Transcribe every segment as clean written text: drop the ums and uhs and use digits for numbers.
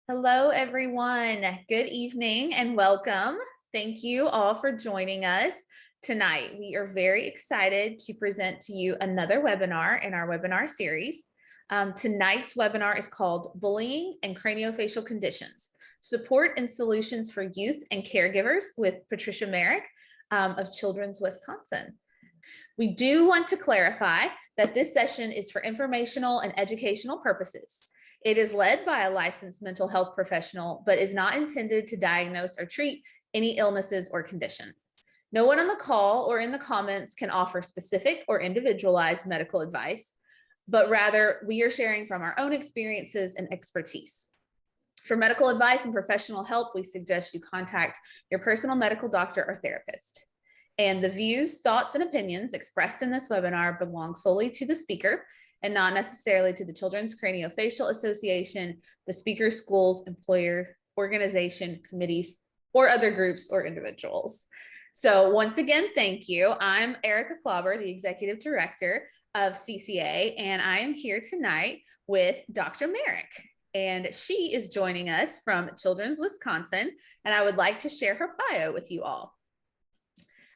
Hello, everyone. Good evening and welcome. Thank you all for joining us tonight. We are very excited to present to you another webinar in our webinar series. Tonight's webinar is called Bullying and Craniofacial Conditions, Support and Solutions for Youth and Caregivers with Patricia Merrick of Children's Wisconsin. We do want to clarify that this session is for informational and educational purposes. It is led by a licensed mental health professional, but is not intended to diagnose or treat any illnesses or condition. No one on the call or in the comments can offer specific or individualized medical advice, but rather we are sharing from our own experiences and expertise. For medical advice and professional help, we suggest you contact your personal medical doctor or therapist. And the views, thoughts, and opinions expressed in this webinar belong solely to the speaker and not necessarily to the Children's Craniofacial Association, the speaker's schools, employer, organization, committees, or other groups or individuals. So once again, thank you. I'm Erica Klauber, the Executive Director of CCA, and I am here tonight with Dr. Merrick. And she is joining us from Children's Wisconsin, and I would like to share her bio with you all.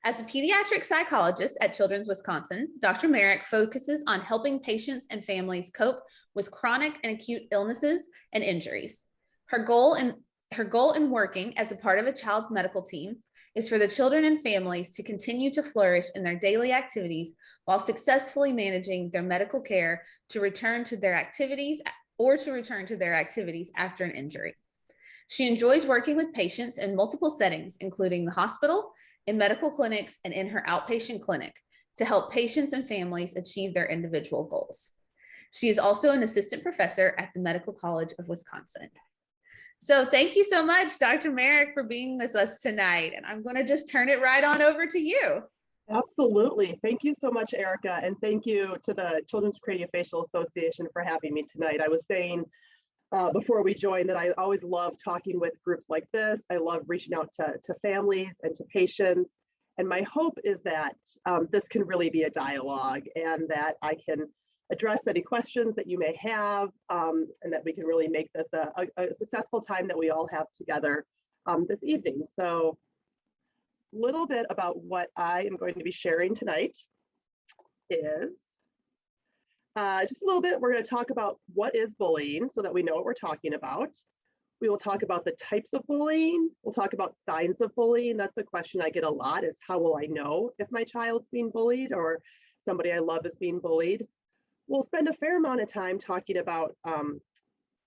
As a pediatric psychologist at Children's Wisconsin, Dr. Merrick focuses on helping patients and families cope with chronic and acute illnesses and injuries. Her goal in working as a part of a child's medical team is for the children and families to continue to flourish in their daily activities while successfully managing their medical care to return to their activities after an injury. She enjoys working with patients in multiple settings, including the hospital, in medical clinics, and in her outpatient clinic to help patients and families achieve their individual goals. She is also an assistant professor at the Medical College of Wisconsin. So thank you so much, Dr. Merrick, for being with us tonight. And I'm going to just turn it right on over to you. Absolutely. Thank you so much, Erica. And thank you to the Children's Craniofacial Association for having me tonight. I was saying before we joined that I always love talking with groups like this. I love reaching out to families and to patients. And my hope is that this can really be a dialogue and that I can address any questions that you may have and that we can really make this a successful time that we all have together this evening. So a little bit about what I am going to be sharing tonight is just a little bit. We're going to talk about what is bullying so that we know what we're talking about. We will talk about the types of bullying. We'll talk about signs of bullying. That's a question I get a lot, is how will I know if my child's being bullied or somebody I love is being bullied? We'll spend a fair amount of time talking about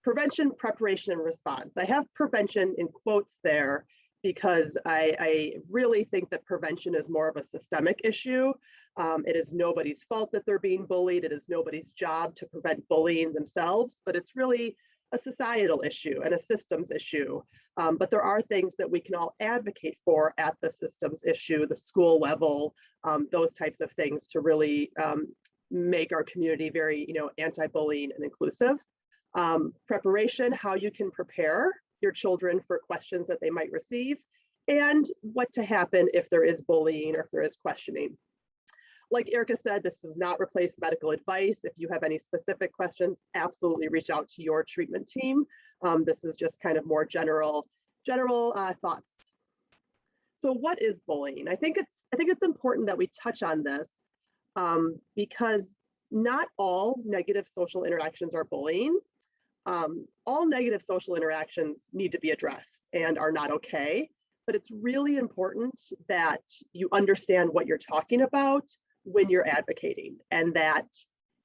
prevention, preparation, and response. I have prevention in quotes there because I really think that prevention is more of a systemic issue. It is nobody's fault that they're being bullied. It is nobody's job to prevent bullying themselves, but it's really a societal issue and a systems issue. But there are things that we can all advocate for at the systems issue, the school level, those types of things to really make our community very, anti-bullying and inclusive. Preparation, how you can prepare your children for questions that they might receive, and what to happen if there is bullying or if there is questioning. Like Erica said, this does not replace medical advice. If you have any specific questions, absolutely reach out to your treatment team. This is just kind of more general thoughts. So what is bullying? I think it's important that we touch on this because not all negative social interactions are bullying. All negative social interactions need to be addressed and are not okay, but it's really important that you understand what you're talking about when you're advocating, and that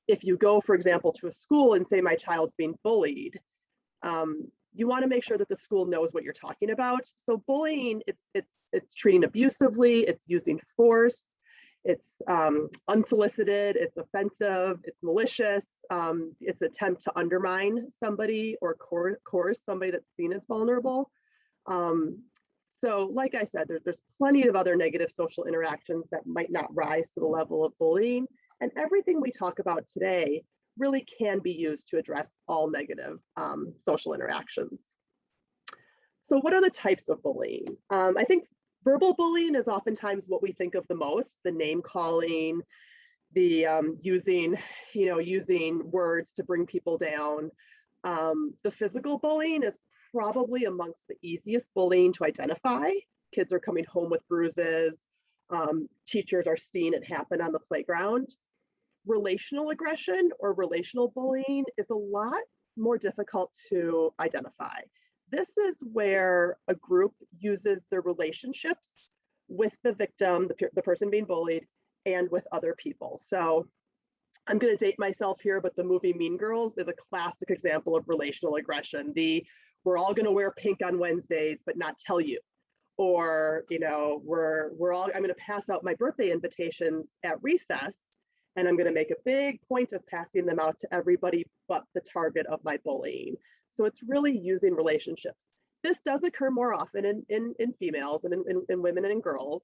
if you go, for example, to a school and say my child's being bullied, you want to make sure that the school knows what you're talking about. So bullying, it's treating abusively, it's using force, it's unsolicited, it's offensive, it's malicious, it's an attempt to undermine somebody or coerce somebody that's seen as vulnerable. So like I said, there's plenty of other negative social interactions that might not rise to the level of bullying. And everything we talk about today really can be used to address all negative social interactions. So what are the types of bullying? I think verbal bullying is oftentimes what we think of the most, the name calling, the using words to bring people down. The physical bullying is probably amongst the easiest bullying to identify. Kids are coming home with bruises. Teachers are seeing it happen on the playground. Relational aggression or relational bullying is a lot more difficult to identify. This is where a group uses their relationships with the victim, the person being bullied, and with other people. So I'm going to date myself here, but the movie Mean Girls is a classic example of relational aggression. We're all going to wear pink on Wednesdays, but not tell you. Or, you know, I'm going to pass out my birthday invitations at recess, and I'm going to make a big point of passing them out to everybody but the target of my bullying. So it's really using relationships. This does occur more often in females and in women and in girls.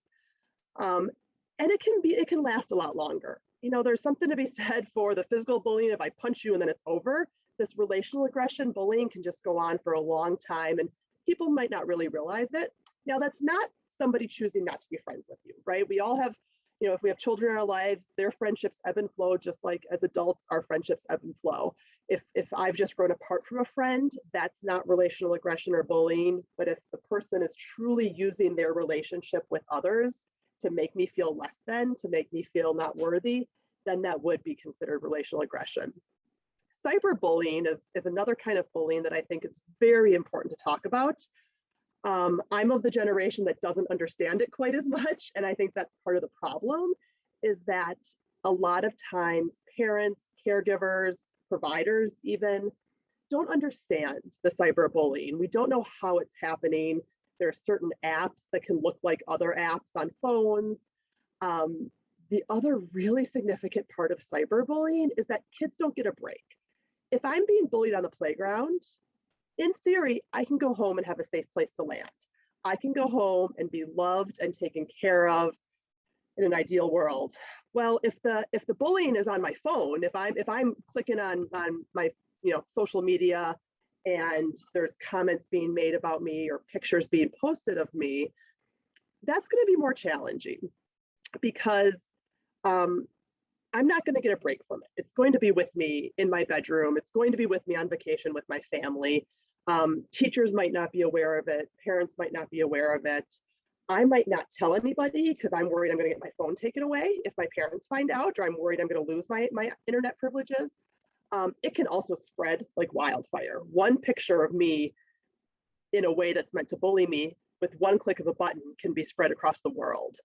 And it can last a lot longer. You know, there's something to be said for the physical bullying. If I punch you and then it's over, this relational aggression bullying can just go on for a long time, and people might not really realize it. Now, that's not somebody choosing not to be friends with you, right? We all have, you know, if we have children in our lives, their friendships ebb and flow, just like as adults, our friendships ebb and flow. If I've just grown apart from a friend, that's not relational aggression or bullying. But if the person is truly using their relationship with others to make me feel less than, to make me feel not worthy, then that would be considered relational aggression. Cyberbullying is another kind of bullying that I think is very important to talk about. I'm of the generation that doesn't understand it quite as much. And I think that's part of the problem, is that a lot of times parents, caregivers, providers even don't understand the cyberbullying. We don't know how it's happening. There are certain apps that can look like other apps on phones. The other really significant part of cyberbullying is that kids don't get a break. If I'm being bullied on the playground, in theory, I can go home and have a safe place to land. I can go home and be loved and taken care of in an ideal world. Well, if the bullying is on my phone, if I'm clicking on my social media and there's comments being made about me or pictures being posted of me, that's going to be more challenging, because I'm not going to get a break from it. It's going to be with me in my bedroom. It's going to be with me on vacation with my family. Teachers might not be aware of it. Parents might not be aware of it. I might not tell anybody because I'm worried I'm going to get my phone taken away if my parents find out, or I'm worried I'm going to lose my internet privileges. It can also spread like wildfire. One picture of me in a way that's meant to bully me with one click of a button can be spread across the world.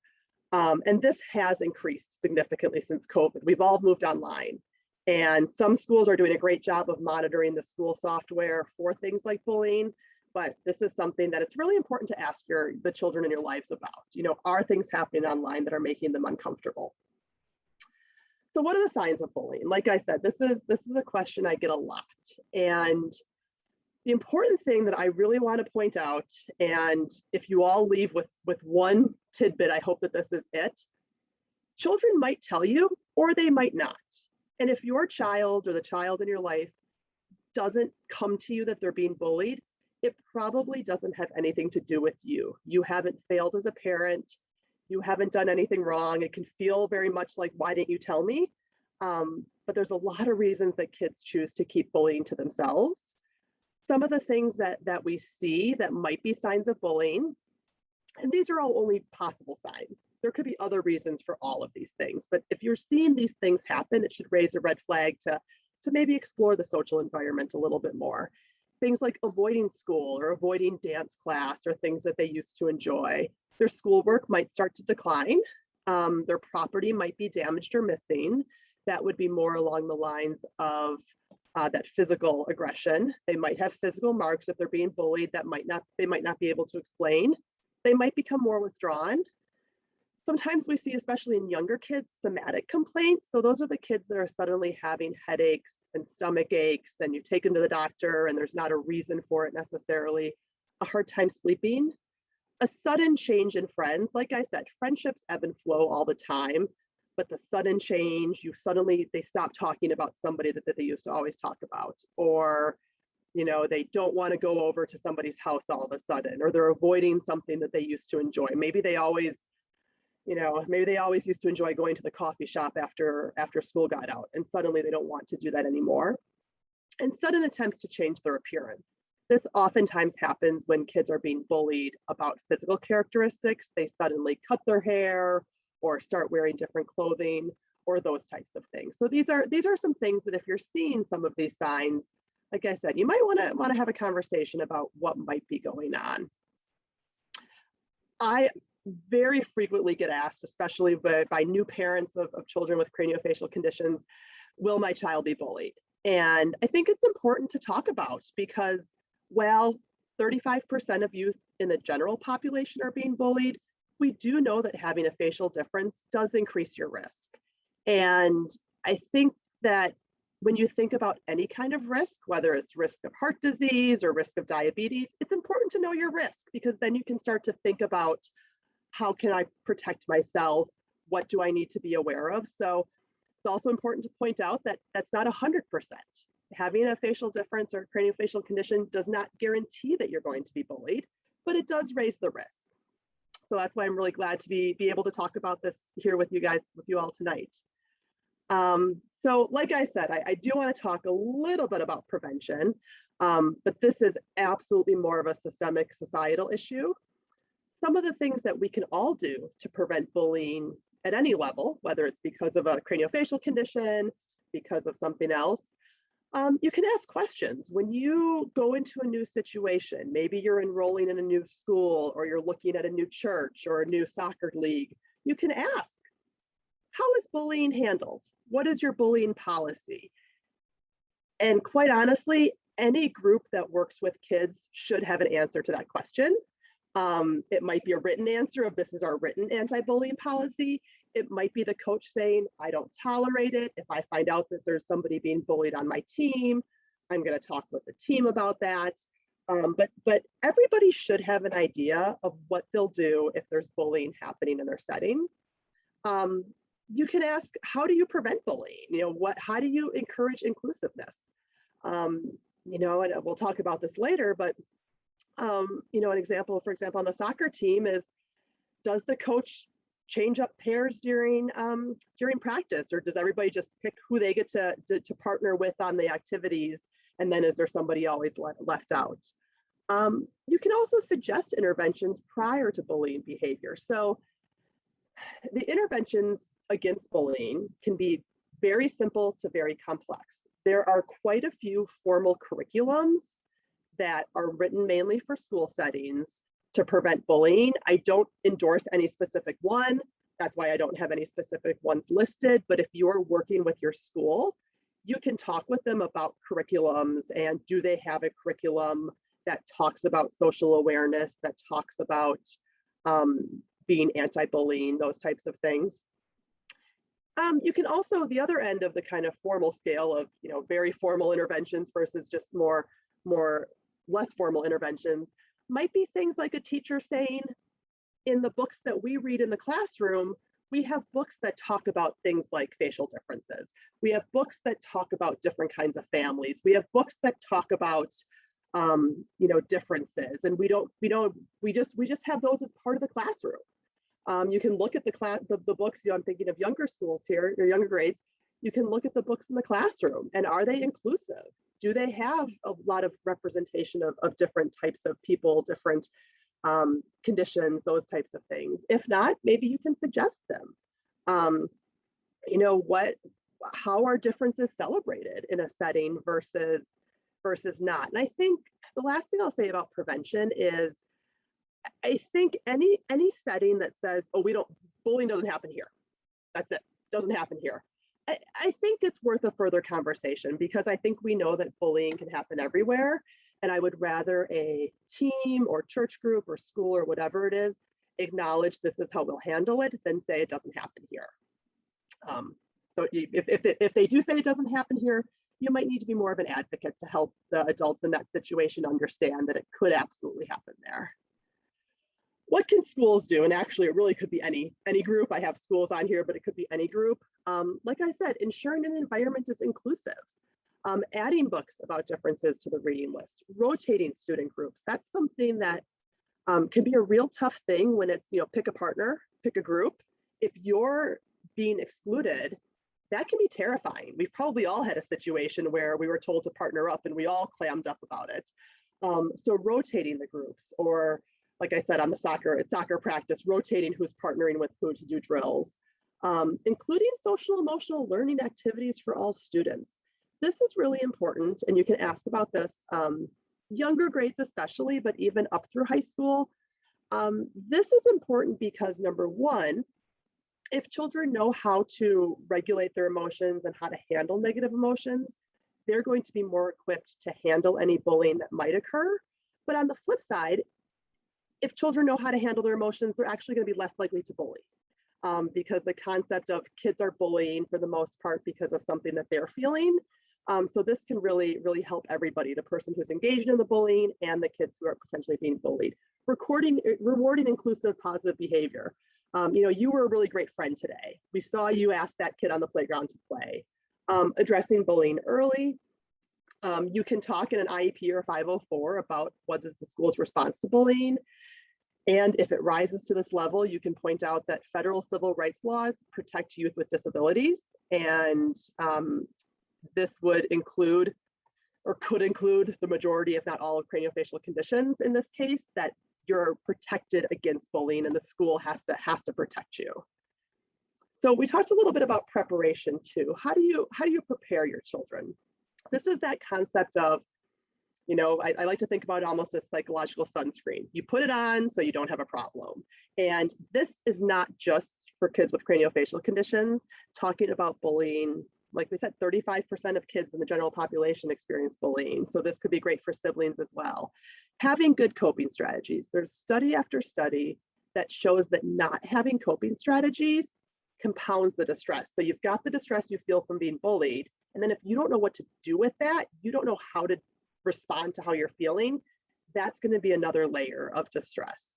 And this has increased significantly since COVID. We've all moved online, and some schools are doing a great job of monitoring the school software for things like bullying. But this is something that it's really important to ask the children in your lives about. You know, are things happening online that are making them uncomfortable? So what are the signs of bullying? Like I said, this is a question I get a lot. And the important thing that I really want to point out, and if you all leave with one tidbit, I hope that this is it. Children might tell you, or they might not. And if your child or the child in your life doesn't come to you that they're being bullied, it probably doesn't have anything to do with you. You haven't failed as a parent. You haven't done anything wrong. It can feel very much like, why didn't you tell me? But there's a lot of reasons that kids choose to keep bullying to themselves. Some of the things that we see that might be signs of bullying, and these are all only possible signs. There could be other reasons for all of these things, but if you're seeing these things happen, it should raise a red flag to maybe explore the social environment a little bit more. Things like avoiding school or avoiding dance class or things that they used to enjoy. Their schoolwork might start to decline. Their property might be damaged or missing. That would be more along the lines of that physical aggression. They might have physical marks if they're being bullied that they might not be able to explain. They might become more withdrawn. Sometimes we see, especially in younger kids, somatic complaints. So those are the kids that are suddenly having headaches and stomach aches, and you take them to the doctor and there's not a reason for it necessarily, a hard time sleeping, a sudden change in friends. Like I said, friendships ebb and flow all the time, but the sudden change, they stop talking about somebody that they used to always talk about, or they don't want to go over to somebody's house all of a sudden, or they're avoiding something that they used to enjoy. Maybe they always used to enjoy going to the coffee shop after school got out, and suddenly they don't want to do that anymore. And sudden attempts to change their appearance. This oftentimes happens when kids are being bullied about physical characteristics. They suddenly cut their hair or start wearing different clothing or those types of things. So these are some things that if you're seeing some of these signs, like I said, you might want to have a conversation about what might be going on. I very frequently get asked, especially by new parents of children with craniofacial conditions, will my child be bullied? And I think it's important to talk about because while 35% of youth in the general population are being bullied, we do know that having a facial difference does increase your risk. And I think that when you think about any kind of risk, whether it's risk of heart disease or risk of diabetes, it's important to know your risk because then you can start to think about how can I protect myself? What do I need to be aware of? So it's also important to point out that that's not 100%. Having a facial difference or craniofacial condition does not guarantee that you're going to be bullied, but it does raise the risk. So that's why I'm really glad to be able to talk about this here with you guys, with you all tonight. So like I said, I do want to talk a little bit about prevention, but this is absolutely more of a systemic societal issue. Some of the things that we can all do to prevent bullying at any level, whether it's because of a craniofacial condition, because of something else, you can ask questions. When you go into a new situation, maybe you're enrolling in a new school or you're looking at a new church or a new soccer league, you can ask, how is bullying handled? What is your bullying policy? And quite honestly, any group that works with kids should have an answer to that question. It might be a written answer of this is our written anti-bullying policy. It might be the coach saying, I don't tolerate it. If I find out that there's somebody being bullied on my team, I'm going to talk with the team about that. But everybody should have an idea of what they'll do if there's bullying happening in their setting. You can ask, how do you prevent bullying? How do you encourage inclusiveness? And we'll talk about this later, but an example, for example, on the soccer team is, does the coach change up pairs during practice, or does everybody just pick who they get to partner with on the activities? And then is there somebody always left out? You can also suggest interventions prior to bullying behavior. So the interventions against bullying can be very simple to very complex. There are quite a few formal curriculums that are written mainly for school settings to prevent bullying. I don't endorse any specific one. That's why I don't have any specific ones listed. But if you're working with your school, you can talk with them about curriculums and do they have a curriculum that talks about social awareness, that talks about being anti-bullying, those types of things. You can also, the other end of the kind of formal scale of, very formal interventions versus just less formal interventions might be things like a teacher saying, in the books that we read in the classroom, we have books that talk about things like facial differences. We have books that talk about different kinds of families. We have books that talk about, differences, and we just have those as part of the classroom. You can look at the books. I'm thinking of younger schools here, or younger grades. You can look at the books in the classroom, and are they inclusive? Do they have a lot of representation of different types of people, different conditions, those types of things? If not, maybe you can suggest them. How are differences celebrated in a setting versus not? And I think the last thing I'll say about prevention is, I think any setting that says, oh, bullying doesn't happen here. That's it, doesn't happen here. I think it's worth a further conversation, because I think we know that bullying can happen everywhere. And I would rather a team or church group or school or whatever it is acknowledge this is how we'll handle it than say it doesn't happen here. So if they do say it doesn't happen here, you might need to be more of an advocate to help the adults in that situation understand that it could absolutely happen there. What can schools do? And actually, it really could be any group. I have schools on here, but it could be any group. Like I said, ensuring an environment is inclusive. Adding books about differences to the reading list, rotating student groups. That's something that can be a real tough thing when it's, pick a partner, pick a group. If you're being excluded, that can be terrifying. We've probably all had a situation where we were told to partner up and we all clammed up about it. So rotating the groups, or like I said, on the soccer practice, rotating who's partnering with who to do drills, including social emotional learning activities for all students. This is really important, and you can ask about this younger grades especially, but even up through high school. This is important because, number one, if children know how to regulate their emotions and how to handle negative emotions, they're going to be more equipped to handle any bullying that might occur. But on the flip side, if children know how to handle their emotions, they're actually going to be less likely to bully, because the concept of kids are bullying for the most part because of something that they're feeling. So this can really, really help everybody, the person who's engaged in the bullying and the kids who are potentially being bullied. Rewarding inclusive positive behavior. You were a really great friend today. We saw you ask that kid on the playground to play. Addressing bullying early. You can talk in an IEP or 504 about what is the school's response to bullying. And if it rises to this level, you can point out that federal civil rights laws protect youth with disabilities. And this would include, or could include, the majority, if not all, of craniofacial conditions in this case, that you're protected against bullying and the school has to protect you. So we talked a little bit about preparation too. How do you prepare your children? This is that concept of, I like to think about it almost as psychological sunscreen. You put it on so you don't have a problem. And this is not just for kids with craniofacial conditions. Talking about bullying, like we said, 35% of kids in the general population experience bullying. So this could be great for siblings as well. Having good coping strategies. There's study after study that shows that not having coping strategies compounds the distress. So you've got the distress you feel from being bullied. And then if you don't know what to do with that, you don't know how to respond to how you're feeling, that's going to be another layer of distress.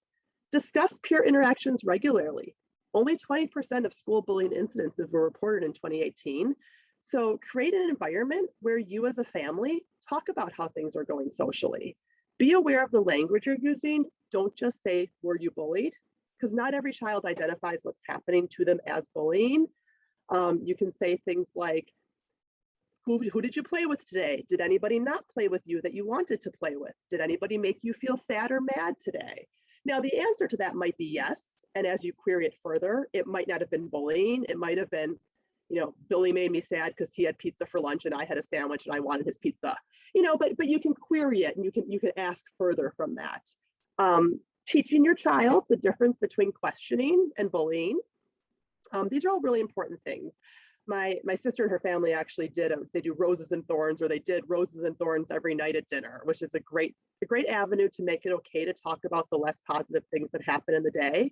Discuss peer interactions regularly. Only 20% of school bullying incidences were reported in 2018. So create an environment where you as a family talk about how things are going socially. Be aware of the language you're using. Don't just say, "Were you bullied?" Because not every child identifies what's happening to them as bullying. You can say things like, who did you play with today? Did anybody not play with you that you wanted to play with? Did anybody make you feel sad or mad today? Now, the answer to that might be yes. And as you query it further, it might not have been bullying. It might have been, Billy made me sad because he had pizza for lunch and I had a sandwich and I wanted his pizza. But you can query it and you can ask further from that. Teaching your child the difference between questioning and bullying. These are all really important things. My sister and her family actually they do roses and thorns, or they did roses and thorns every night at dinner, which is a great avenue to make it okay to talk about the less positive things that happen in the day.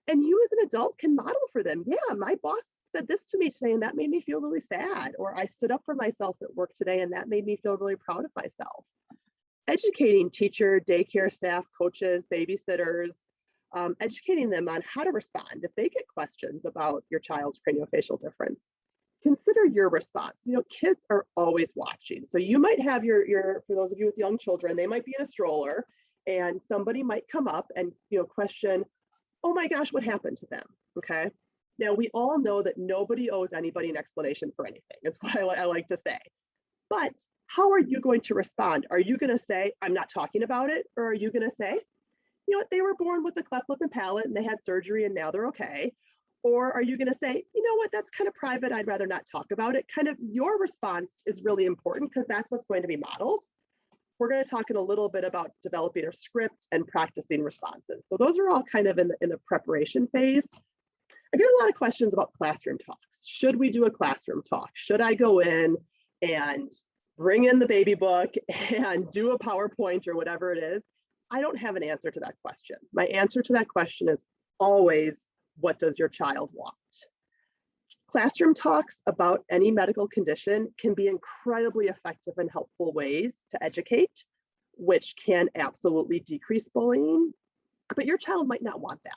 And you as an adult can model for them. Yeah, my boss said this to me today and that made me feel really sad. Or I stood up for myself at work today and that made me feel really proud of myself. Educating teacher, daycare staff, coaches, babysitters, educating them on how to respond if they get questions about your child's craniofacial difference. Consider your response. Kids are always watching. So you might have for those of you with young children, they might be in a stroller and somebody might come up and question, "Oh my gosh, what happened to them?" Okay. Now we all know that nobody owes anybody an explanation for anything, is what I like to say. But how are you going to respond? Are you going to say, "I'm not talking about it"? Or are you going to say, they were born with a cleft lip and palate and they had surgery and now they're okay? Or are you going to say, that's kind of private, I'd rather not talk about it? Kind of your response is really important because that's what's going to be modeled. We're going to talk in a little bit about developing a script and practicing responses. So those are all kind of in the preparation phase. I get a lot of questions about classroom talks. Should we do a classroom talk? Should I go in and bring in the baby book and do a PowerPoint or whatever it is? I don't have an answer to that question. My answer to that question is always, what does your child want? Classroom talks about any medical condition can be incredibly effective and helpful ways to educate, which can absolutely decrease bullying, but your child might not want that.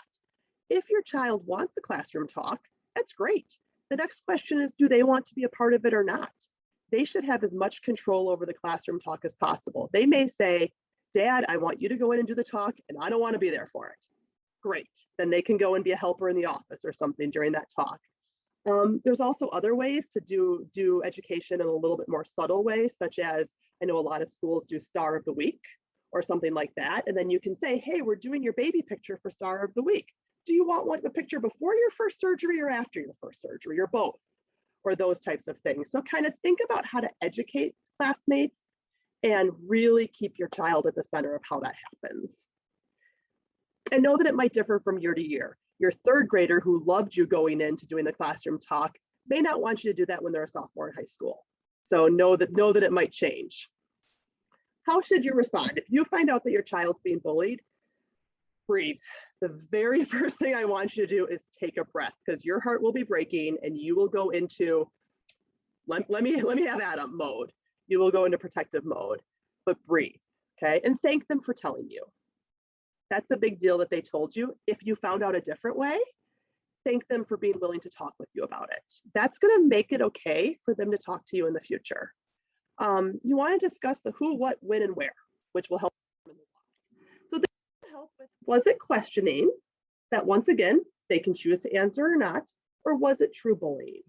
If your child wants a classroom talk, that's great. The next question is, do they want to be a part of it or not? They should have as much control over the classroom talk as possible. They may say, "Dad, I want you to go in and do the talk, and I don't want to be there for it." Great. Then they can go and be a helper in the office or something during that talk. There's also other ways to do education in a little bit more subtle way, such as I know a lot of schools do Star of the Week, or something like that. And then you can say, hey, we're doing your baby picture for Star of the Week. Do you want the picture before your first surgery or after your first surgery, or both, or those types of things? So kind of think about how to educate classmates and really keep your child at the center of how that happens. And know that it might differ from year to year. Your third grader who loved you going into doing the classroom talk may not want you to do that when they're a sophomore in high school. So know that it might change. How should you respond? If you find out that your child's being bullied, breathe. The very first thing I want you to do is take a breath, because your heart will be breaking and you will go into, let me have Adam mode. You will go into protective mode, but breathe, okay? And thank them for telling you. That's a big deal that they told you. If you found out a different way, thank them for being willing to talk with you about it. That's gonna make it okay for them to talk to you in the future. You wanna discuss the who, what, when, and where, which will help them in the why. So this will help with, was it questioning that, once again, they can choose to answer or not, or was it true bullying?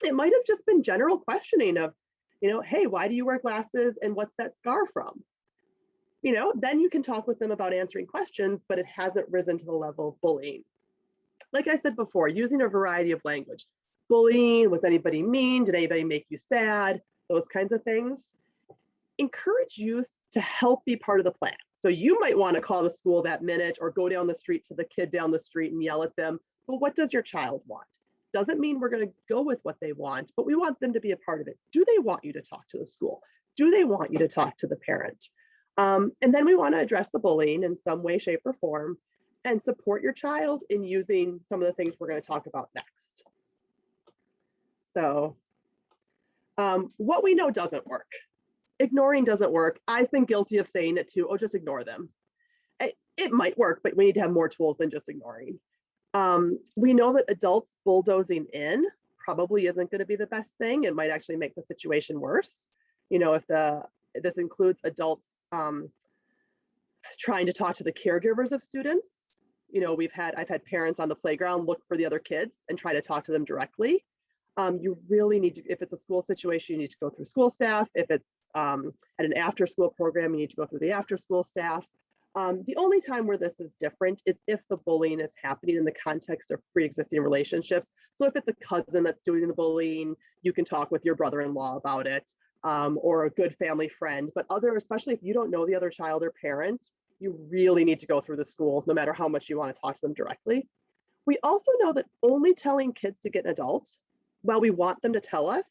It might have just been general questioning of, hey, why do you wear glasses and what's that scar from? Then you can talk with them about answering questions, but it hasn't risen to the level of bullying. Like I said before, using a variety of language. Bullying, was anybody mean? Did anybody make you sad? Those kinds of things. Encourage youth to help be part of the plan. So you might want to call the school that minute or go down the street to the kid down the street and yell at them. But what does your child want? Doesn't mean we're going to go with what they want, but we want them to be a part of it. Do they want you to talk to the school? Do they want you to talk to the parent? And then we want to address the bullying in some way, shape, or form, and support your child in using some of the things we're going to talk about next. So what we know doesn't work. Ignoring doesn't work. I've been guilty of saying it too. Oh, just ignore them. It might work, but we need to have more tools than just ignoring. We know that adults bulldozing in probably isn't going to be the best thing. It might actually make the situation worse. If this includes adults trying to talk to the caregivers of students. I've had parents on the playground look for the other kids and try to talk to them directly. You really need to, if it's a school situation, you need to go through school staff. If it's at an after school program, you need to go through the after school staff. The only time where this is different is if the bullying is happening in the context of pre-existing relationships. So if it's a cousin that's doing the bullying, you can talk with your brother-in-law about it, or a good family friend. But especially if you don't know the other child or parent, you really need to go through the school, no matter how much you want to talk to them directly. We also know that only telling kids to get an adult, while we want them to tell us,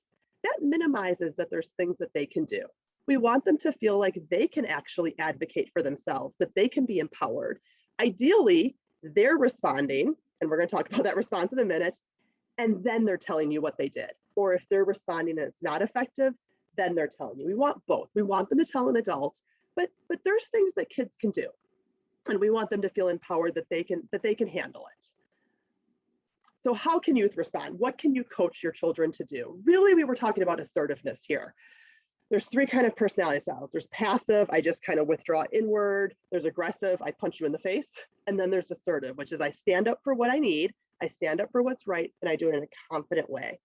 that minimizes that there's things that they can do. We want them to feel like they can actually advocate for themselves, that they can be empowered. Ideally, they're responding, and we're going to talk about that response in a minute, and then they're telling you what they did. Or if they're responding and it's not effective, then they're telling you. We want both. We want them to tell an adult, but there's things that kids can do, and we want them to feel empowered that they can handle it. So how can youth respond? What can you coach your children to do? Really, we were talking about assertiveness here. There's three kind of personality styles. There's passive, I just kind of withdraw inward. There's aggressive, I punch you in the face. And then there's assertive, which is I stand up for what I need, I stand up for what's right, and I do it in a confident way.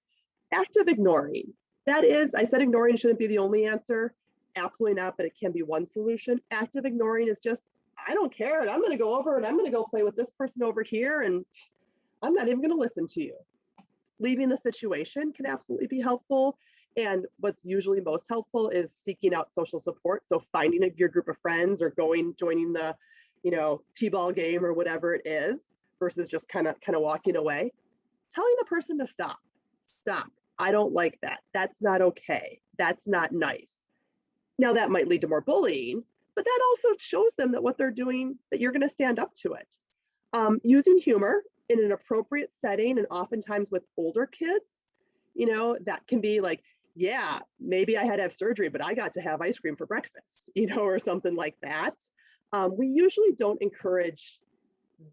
Active ignoring. That is, I said ignoring shouldn't be the only answer. Absolutely not, but it can be one solution. Active ignoring is just, I don't care, and I'm going to go over and I'm going to go play with this person over here, and I'm not even going to listen to you. Leaving the situation can absolutely be helpful. And what's usually most helpful is seeking out social support. So finding your group of friends or joining the, t-ball game or whatever it is, versus just kind of walking away. Telling the person to stop. Stop. I don't like that. That's not okay. That's not nice. Now that might lead to more bullying, but that also shows them that what they're doing, that you're going to stand up to it. Using humor in an appropriate setting, and oftentimes with older kids, that can be like, yeah, maybe I had to have surgery, but I got to have ice cream for breakfast, or something like that. We usually don't encourage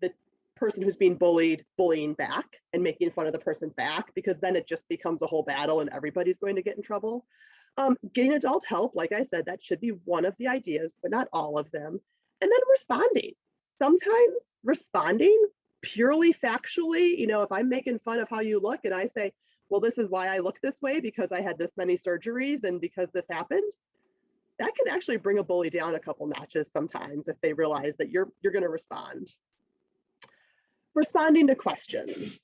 the person who's being bullying back and making fun of the person back, because then it just becomes a whole battle and everybody's going to get in trouble. Getting adult help, like I said, that should be one of the ideas, but not all of them. And then responding. Sometimes responding purely factually, if I'm making fun of how you look and I say, well, this is why I look this way, because I had this many surgeries and because this happened. that can actually bring a bully down a couple notches sometimes if they realize that you're going to respond. Responding to questions,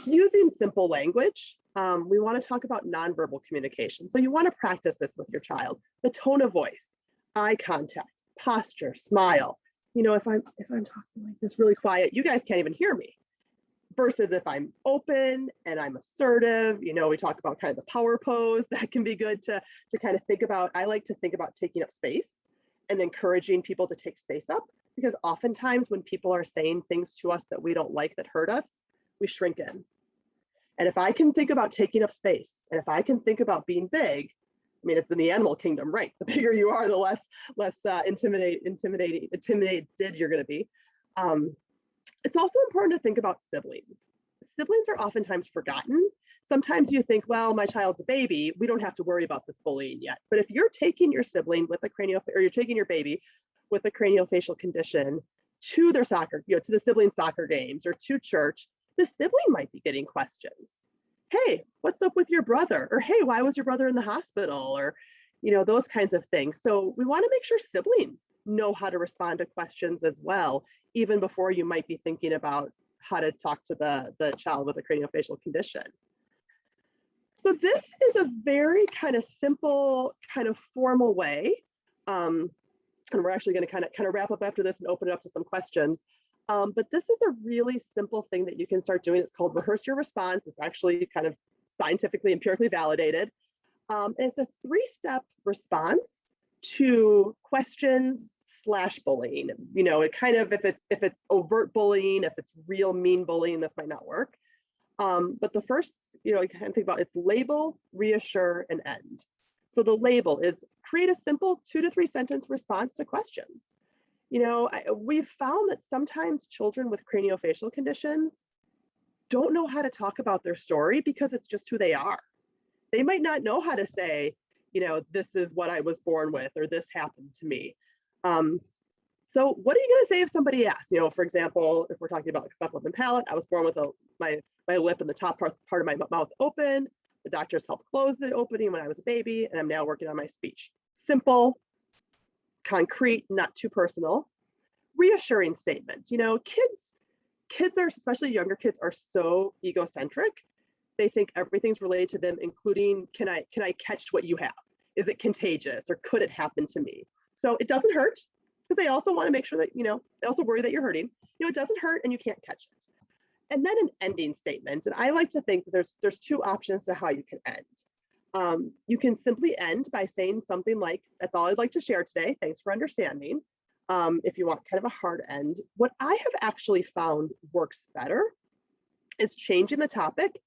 using simple language. We want to talk about nonverbal communication. So you want to practice this with your child. The tone of voice, eye contact, posture, smile. You know, if I'm talking like this really quiet, you guys can't even hear me. Versus if I'm open and I'm assertive, you know, we talk about kind of the power pose. That can be good to kind of think about. I like to think about taking up space and encouraging people to take space up, because oftentimes when people are saying things to us that we don't like, that hurt us, we shrink in. And if I can think about taking up space, and if I can think about being big, I mean, it's in the animal kingdom, right? The bigger you are, the less intimidated you're going to be. It's also important to think about siblings. Siblings are oftentimes forgotten. Sometimes you think, well, my child's a baby, we don't have to worry about this bullying yet. But if you're taking your sibling with a or you're taking your baby with a craniofacial condition to their soccer, you know, to the sibling soccer games or to church, the sibling might be getting questions. Hey, what's up with your brother? Or hey, why was your brother in the hospital? Or, you know, those kinds of things. So we want to make sure siblings know how to respond to questions as well, even before you might be thinking about how to talk to the child with a craniofacial condition. So this is a very kind of simple, kind of formal way. And we're actually going to kind of wrap up after this and open it up to some questions. But this is a really simple thing that you can start doing. It's called rehearse your response. It's actually kind of scientifically, empirically validated. And it's a 3-step response to questions / bullying. You know, it kind of, if it's overt bullying, if it's real mean bullying, this might not work. But the first, you know, you kind of think about, it's label, reassure, and end. So the label is create a simple 2 to 3 sentence response to questions. You know, we've found that sometimes children with craniofacial conditions don't know how to talk about their story because it's just who they are. They might not know how to say, you know, this is what I was born with, or this happened to me. So what are you going to say if somebody asks? You know, for example, if we're talking about like cleft lip and palate, I was born with my lip and the top part of my mouth open. The doctors helped close the opening when I was a baby, and I'm now working on my speech. Simple, concrete, not too personal. Reassuring statement. You know, kids are, especially younger kids, are so egocentric. They think everything's related to them, including, can I catch what you have? Is it contagious, or could it happen to me? So it doesn't hurt, because they also want to make sure that, you know, they also worry that you're hurting. You know, it doesn't hurt and you can't catch it. And then an ending statement. And I like to think that there's 2 options to how you can end. You can simply end by saying something like, that's all I'd like to share today. Thanks for understanding. If you want kind of a hard end. What I have actually found works better is changing the topic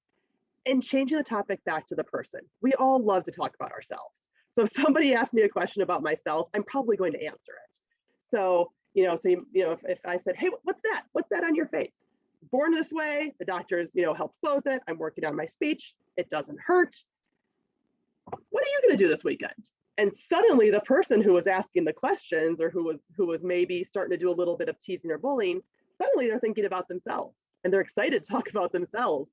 and changing the topic back to the person. We all love to talk about ourselves. So if somebody asks me a question about myself, I'm probably going to answer it. So, you know, if I said, hey, what's that? What's that on your face? Born this way, the doctors, you know, helped close it. I'm working on my speech. It doesn't hurt. What are you going to do this weekend? And suddenly the person who was asking the questions, or who was maybe starting to do a little bit of teasing or bullying, suddenly they're thinking about themselves and they're excited to talk about themselves.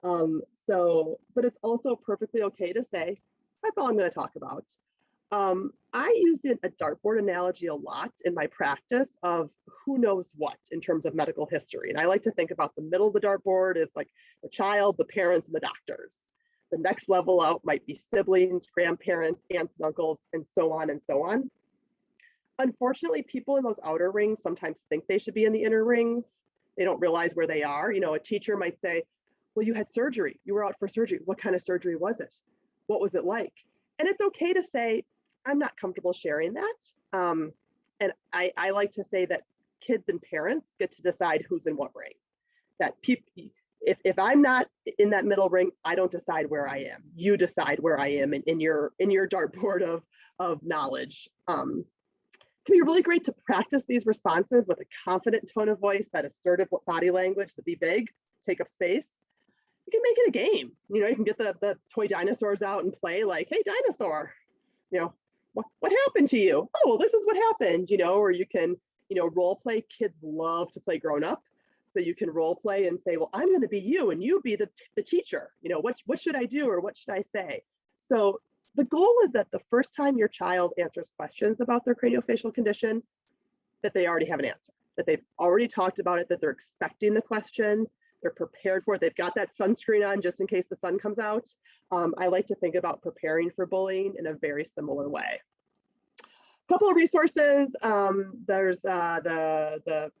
But it's also perfectly okay to say, that's all I'm going to talk about. I used a dartboard analogy a lot in my practice of who knows what in terms of medical history. And I like to think about the middle of the dartboard as like the child, the parents, and the doctors. The next level out might be siblings, grandparents, aunts and uncles, and so on and so on. Unfortunately, people in those outer rings sometimes think they should be in the inner rings. They don't realize where they are. You know, a teacher might say, well, you had surgery. You were out for surgery. What kind of surgery was it? What was it like? And it's okay to say, I'm not comfortable sharing that. And I like to say that kids and parents get to decide who's in what ring. That if I'm not in that middle ring, I don't decide where I am. You decide where I am in your dartboard of knowledge. It can be really great to practice these responses with a confident tone of voice, that assertive body language, to be big, take up space. You can make it a game. You know, you can get the toy dinosaurs out and play like, hey, dinosaur, you know, what happened to you? Oh, well, this is what happened, you know, or you can, you know, role play. Kids love to play grown up. So you can role play and say, well, I'm going to be you and you be the teacher. You know, what should I do, or what should I say? So the goal is that the first time your child answers questions about their craniofacial condition, that they already have an answer, that they've already talked about it, that they're expecting the question, they're prepared for it, they've got that sunscreen on just in case the sun comes out. I like to think about preparing for bullying in a very similar way. A couple of resources. There's the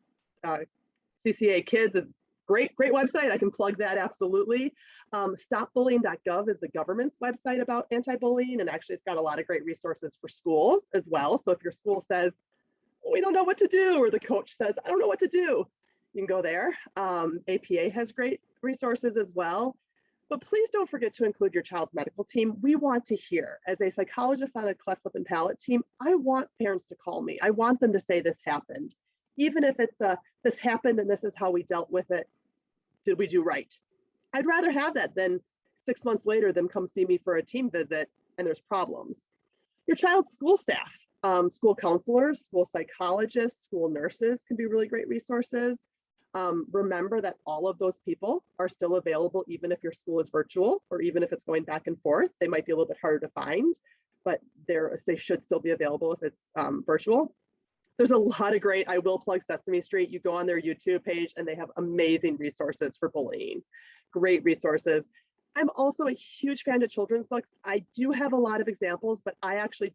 ccakids is great website. I can plug that absolutely. Stopbullying.gov is the government's website about anti-bullying, and actually it's got a lot of great resources for schools as well. So if your school says, we don't know what to do, or the coach says, I don't know what to do, you can go there. APA has great resources as well. But please don't forget to include your child's medical team. We want to hear. As a psychologist on a cleft lip and palate team, I want parents to call me. I want them to say this happened. Even if it's this happened and this is how we dealt with it, did we do right? I'd rather have that than 6 months later them come see me for a team visit and there's problems. Your child's school staff, school counselors, school psychologists, school nurses can be really great resources. Remember that all of those people are still available even if your school is virtual or even if it's going back and forth. They might be a little bit harder to find, but they should still be available if it's virtual. There's a lot of great, I will plug Sesame Street. You go on their YouTube page and they have amazing resources for bullying. Great resources. I'm also a huge fan of children's books. I do have a lot of examples, but I actually